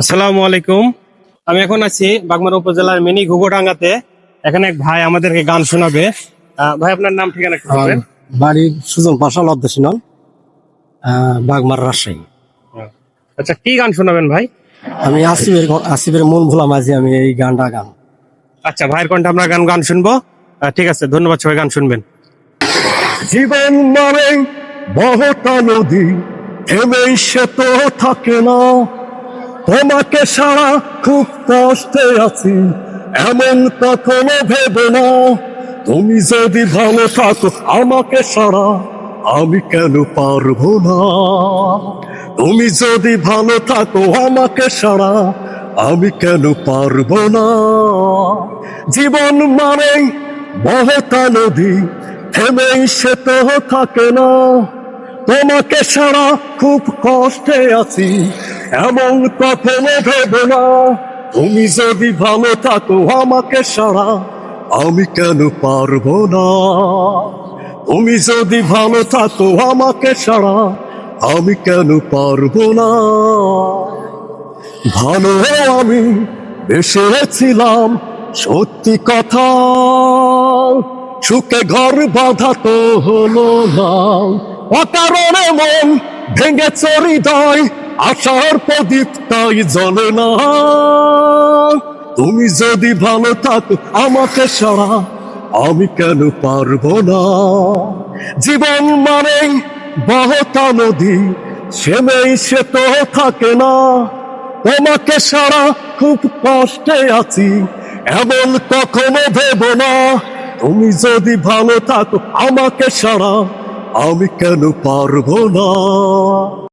আসসালামু আলাইকুম। আমি এখন আছি বাগমারা উপজেলার মিনি ঘুঘুডাঙ্গাতে। এখানে এক ভাই আমাদেরকে গান শোনাবে। ভাই, আপনার নাম ঠিকানা একটু আমার বলবেন। বাড়ির সুজন পাশা লদ্দেশিনল, বাগমার রাজশাহী। আচ্ছা, কি গান শোনাবেন ভাই? আমি আসিফের মন ভোলা মাঝি, আমি এই গানটা গান। আচ্ছা, ভাইয়ের কণ্ঠে আমরা গান গান শুনবো। ঠিক আছে, ধন্যবাদ। সবাই গান শুনবেন। জীবন মানে বহতা নদী, থেমেই সে তো থাকে না। তোমাকে সারা খুব কষ্টে আছি, এমন কখনো ভেবে না। তুমি যদি ভালো থাকো আমাকে সারা, আমি কেন পারবো না। তুমি যদি ভালো থাকো আমাকে সারা, আমি কেন পারবো না। জীবন মানে বহতা নদী, থেমেই সে তো থাকে না। তোমাকে সারা খুব কষ্টে আছি, এমন কখনো ভেবে না। তুমি যদি ভালো থাকো আমাকে সারা, আমি কেন পারবো না। তুমি যদি ভালো থাকো আমাকে সারা, আমি কেন পারবো না। ভালো আমি বেসেছিলাম, সত্যি কথা। সুখে ঘর বাঁধা তো হলো না, অকারণে মন ভেঙেছে হৃদয়, আশার প্রদীপ তাই জ্বলে না। তুমি যদি ভালো থাকো আমাকে সারা, আমি কেন পারবো না। জীবন মানে বহতা নদী, সেমেই সে তো থাকে না। তোমাকে সারা খুব কষ্টে আছি, এমন কখনো ভেবো না। তুমি যদি ভালো থাকো আমাকে সারা, আমি কেন পারবো না।